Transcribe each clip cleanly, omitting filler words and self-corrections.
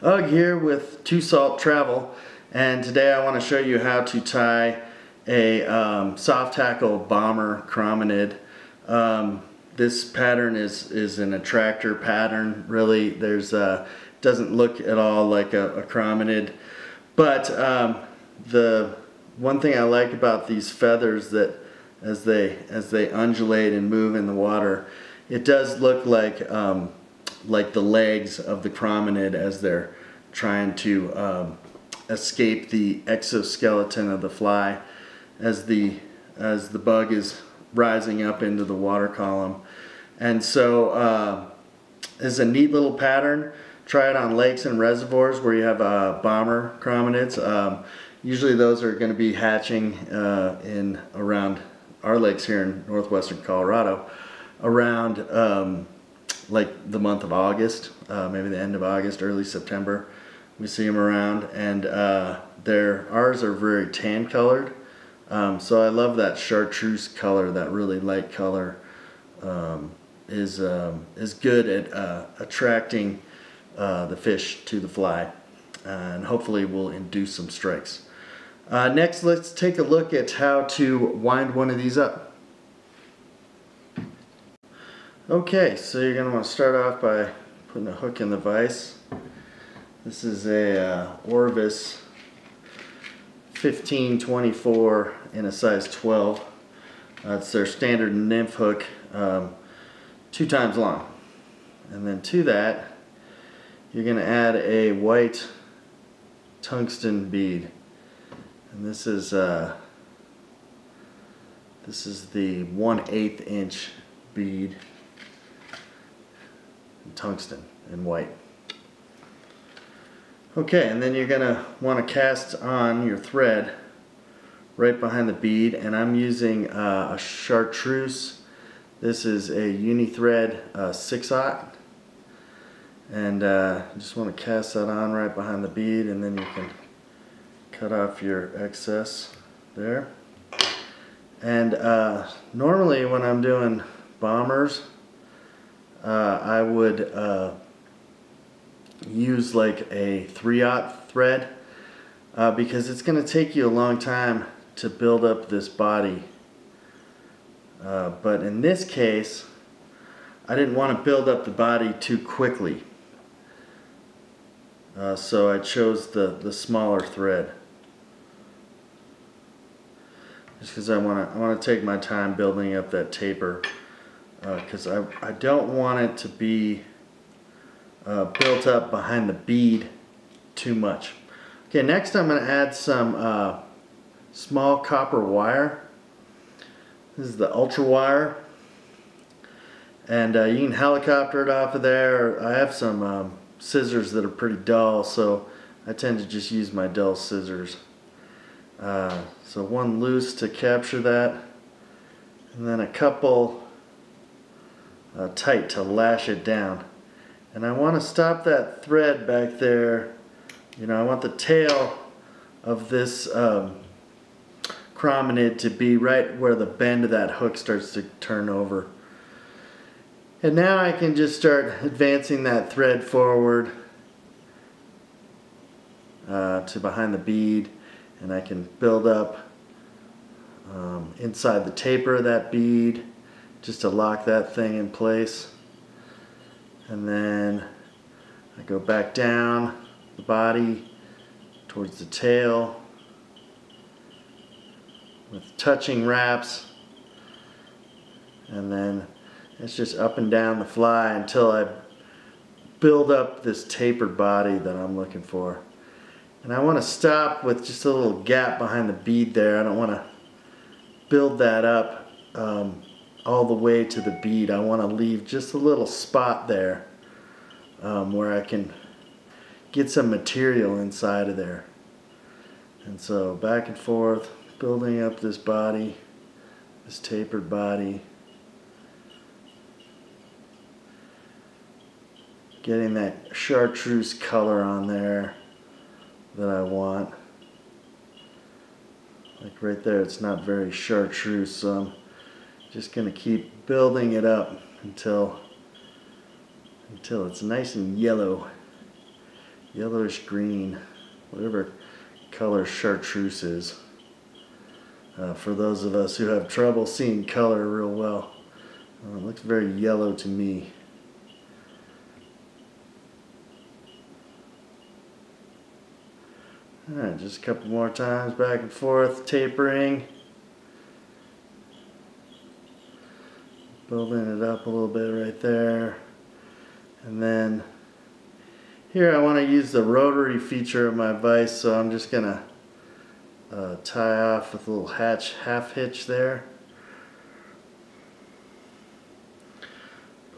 Ugg here with 2 Salt Travel, and today I want to show you how to tie a Soft Hackle Bomber Chironomid. This pattern is an attractor pattern. Really, doesn't look at all like a chironomid, but the one thing I like about these feathers that as they undulate and move in the water, it does look like the legs of the chironomid as they're trying to escape the exoskeleton of the fly as the bug is rising up into the water column. And so it's a neat little pattern. Try it on lakes and reservoirs where you have bomber chironomids. Usually those are going to be hatching in around our lakes here in northwestern Colorado around like the month of August, maybe the end of August, early September. We see them around, and ours are very tan colored. So I love that chartreuse color, that really light color is good at attracting the fish to the fly, and hopefully will induce some strikes. Next, let's take a look at how to wind one of these up. Okay, so you're going to want to start off by putting a hook in the vise. This is a Orvis 1524 in a size 12. It's their standard nymph hook, 2 times long. And then to that, you're going to add a white tungsten bead. And this is the 1/8 inch bead, tungsten and white. Okay, and then you're going to want to cast on your thread right behind the bead, and I'm using a chartreuse. This is a uni-thread 6/0, and just want to cast that on right behind the bead, and then you can cut off your excess there. And normally when I'm doing bombers, I would use like a 3/0 thread because it's going to take you a long time to build up this body. But in this case, I didn't want to build up the body too quickly. So I chose the smaller thread. Just because I want to take my time building up that taper, because I don't want it to be built up behind the bead too much. Okay, next I'm going to add some small copper wire. This is the ultra wire, and you can helicopter it off of there. I have some scissors that are pretty dull, so I tend to just use my dull scissors. So one loose to capture that, and then a couple tight to lash it down. And I want to stop that thread back there. You know, I want the tail of this chironomid to be right where the bend of that hook starts to turn over. And now I can just start advancing that thread forward to behind the bead, and I can build up inside the taper of that bead just to lock that thing in place. And then I go back down the body towards the tail with touching wraps, and then it's just up and down the fly until I build up this tapered body that I'm looking for. And I want to stop with just a little gap behind the bead there. I don't want to build that up all the way to the bead. I want to leave just a little spot there where I can get some material inside of there. And so back and forth, building up this body, this tapered body, getting that chartreuse color on there that I want. Like right there, it's not very chartreuse, so I'm just going to keep building it up until it's nice and yellow. yellowish green, whatever color chartreuse is. For those of us who have trouble seeing color real well. It looks very yellow to me. Alright, just a couple more times back and forth, tapering. Building it up a little bit right there. And then here I want to use the rotary feature of my vise, so I'm just going to tie off with a little half hitch there.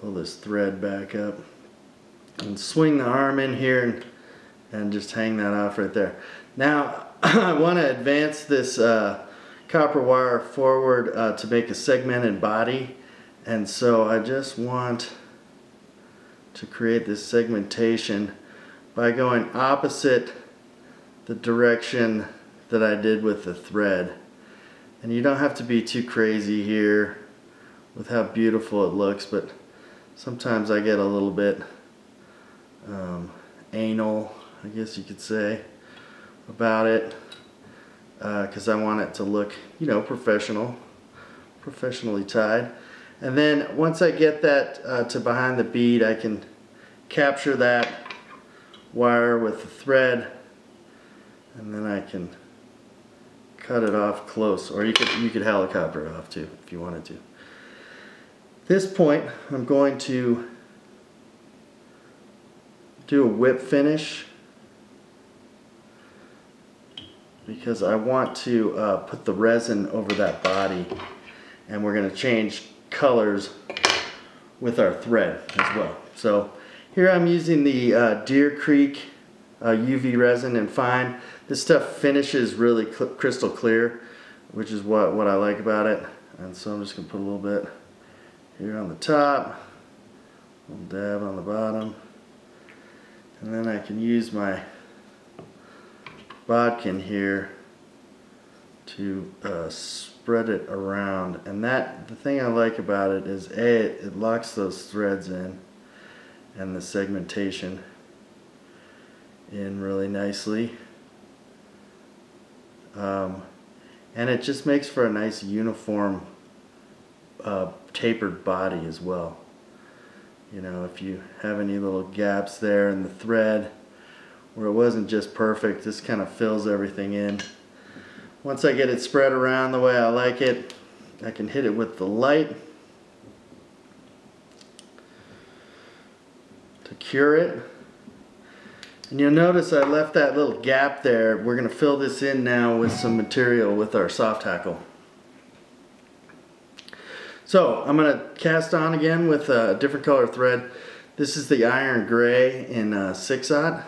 Pull this thread back up and swing the arm in here and just hang that off right there. Now I want to advance this copper wire forward to make a segmented body, and so I just want to create this segmentation by going opposite the direction that I did with the thread. And you don't have to be too crazy here with how beautiful it looks, but sometimes I get a little bit anal, I guess you could say, about it, because I want it to look, you know, professionally tied. And then once I get that to behind the bead, I can capture that wire with the thread, and then I can cut it off close, or you could helicopter it off too if you wanted to. At this point, I'm going to do a whip finish because I want to put the resin over that body, and we're going to change colors with our thread as well. So here I'm using the Deer Creek UV resin in fine. This stuff finishes really crystal clear, which is what I like about it. And so I'm just going to put a little bit here on the top, a little dab on the bottom, and then I can use my bodkin here to spread it around. And the thing I like about it is it locks those threads in and the segmentation in really nicely, and it just makes for a nice uniform tapered body as well. You know, if you have any little gaps there in the thread where it wasn't just perfect, this kind of fills everything in. Once I get it spread around the way I like it, I can hit it with the light to cure it. And you'll notice I left that little gap there. We're going to fill this in now with some material with our soft hackle. So I'm going to cast on again with a different color thread. This is the iron gray in 6/0.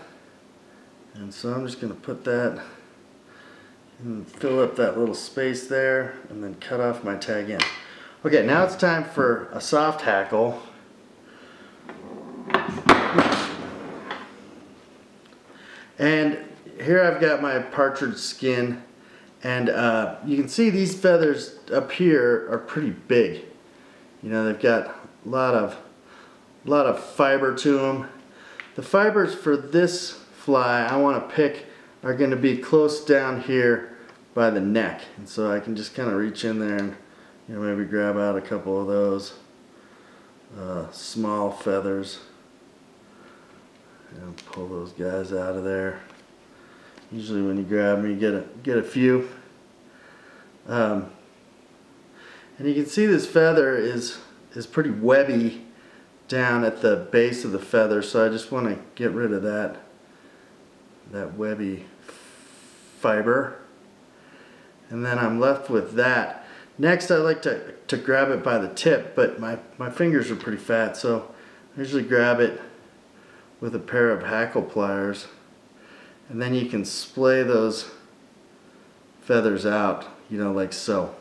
And so I'm just going to put that and fill up that little space there and then cut off my tag end. Okay, now it's time for a soft hackle. And here I've got my partridge skin, and you can see these feathers up here are pretty big. You know, they've got a lot of fiber to them. The fibers for this fly I want to pick are going to be close down here by the neck, and so I can just kind of reach in there and, you know, maybe grab out a couple of those small feathers and pull those guys out of there. Usually when you grab them, you get a few. And you can see this feather is pretty webby down at the base of the feather, so I just want to get rid of that webby fiber. And then I'm left with that. Next, I like to grab it by the tip, but my fingers are pretty fat, so I usually grab it with a pair of hackle pliers, and then you can splay those feathers out, you know, like so.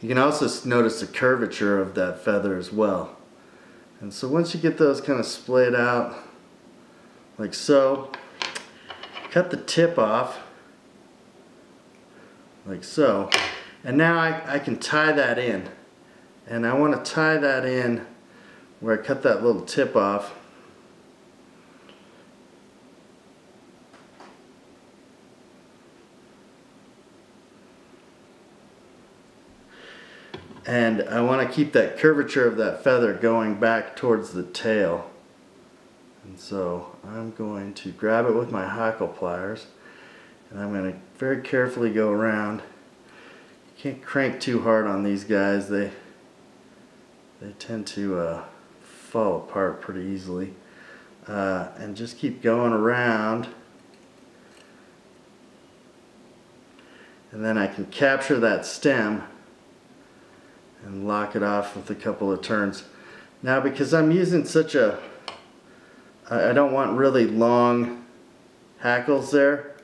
You can also notice the curvature of that feather as well. And so once you get those kind of splayed out like so, cut the tip off like so, and now I can tie that in. And I want to tie that in where I cut that little tip off And I want to keep that curvature of that feather going back towards the tail. And so I'm going to grab it with my hackle pliers, and I'm going to very carefully go around. You can't crank too hard on these guys. They tend to fall apart pretty easily. And just keep going around. And then I can capture that stem and lock it off with a couple of turns. Now, because I'm using such a, I don't want really long hackles there,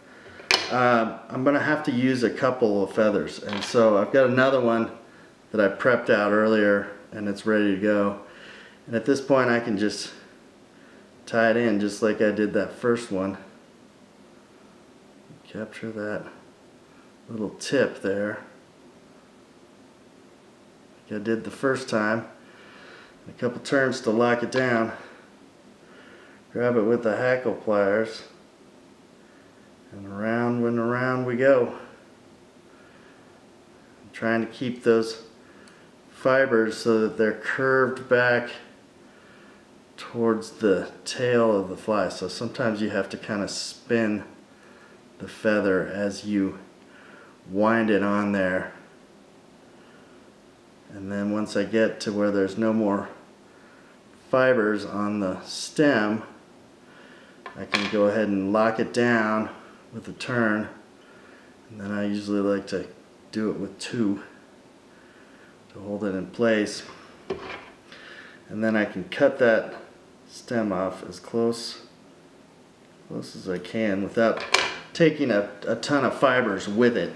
I'm going to have to use a couple of feathers. And so I've got another one that I prepped out earlier and it's ready to go. And at this point I can just tie it in just like I did that first one. Capture that little tip there like I did the first time. A couple turns to lock it down. Grab it with the hackle pliers, and around and around we go. I'm trying to keep those fibers so that they're curved back towards the tail of the fly. So sometimes you have to kind of spin the feather as you wind it on there. And then once I get to where there's no more fibers on the stem, I can go ahead and lock it down with a turn. And then I usually like to do it with two to hold it in place. And then I can cut that stem off as close as I can without taking a ton of fibers with it.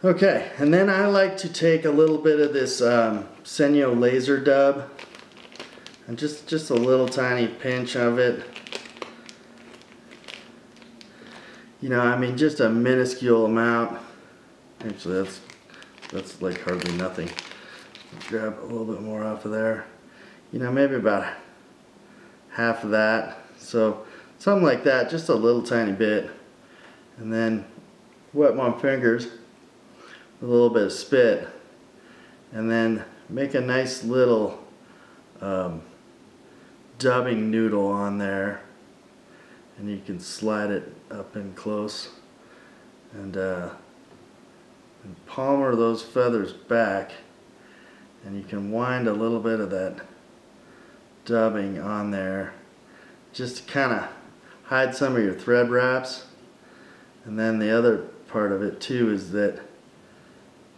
Okay, and then I like to take a little bit of this Senyo laser dub and just a little tiny pinch of it. You know, I mean, just a minuscule amount. Actually, that's like hardly nothing. Grab a little bit more off of there. You know, maybe about half of that. So something like that, just a little tiny bit. And then wet my fingers with a little bit of spit. And then make a nice little dubbing noodle on there. And you can slide it up in close. And palmer those feathers back. And you can wind a little bit of that dubbing on there just to kind of hide some of your thread wraps. And then the other part of it too is that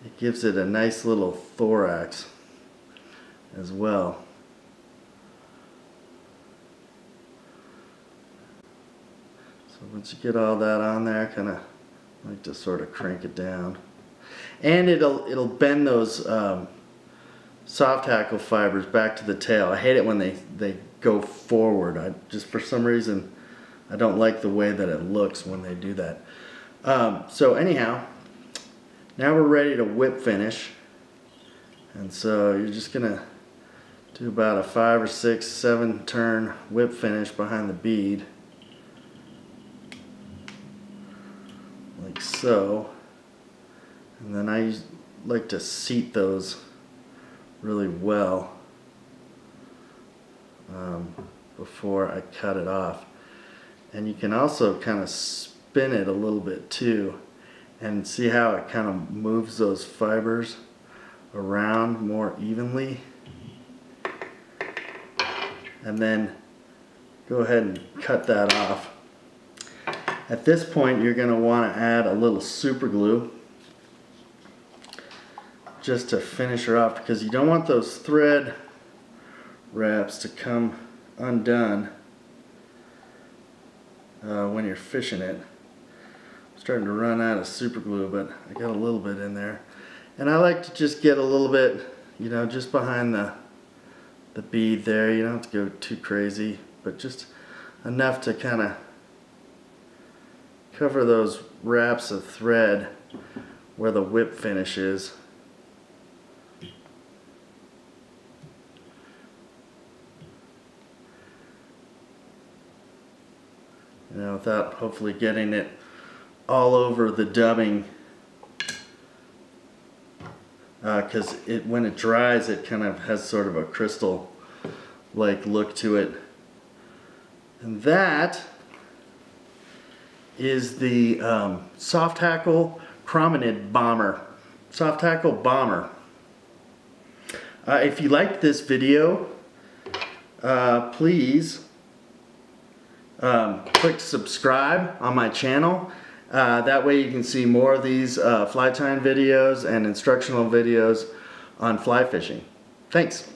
it gives it a nice little thorax as well. So once you get all that on there, kind of like to sort of crank it down. And it'll bend those soft hackle fibers back to the tail. I hate it when they go forward. Just for some reason I don't like the way that it looks when they do that. So anyhow, now we're ready to whip finish. And so you're just gonna do about a 5 or 6, 7 turn whip finish behind the bead. Like so. And then I like to seat those really well before I cut it off. And you can also kind of spin it a little bit too and see how it kind of moves those fibers around more evenly. And then go ahead and cut that off. At this point you're going to want to add a little super glue just to finish her off, because you don't want those thread wraps to come undone when you're fishing it. I'm starting to run out of super glue, but I got a little bit in there. And I like to just get a little bit, you know, just behind the bead there. You don't have to go too crazy, but just enough to kind of cover those wraps of thread where the whip finish is. You know, without hopefully getting it all over the dubbing because when it dries, it kind of has sort of a crystal like look to it. And that is the Soft Hackle Chironomid Bomber. Soft Hackle Bomber. If you liked this video, please click subscribe on my channel. That way you can see more of these fly tying videos and instructional videos on fly fishing. Thanks.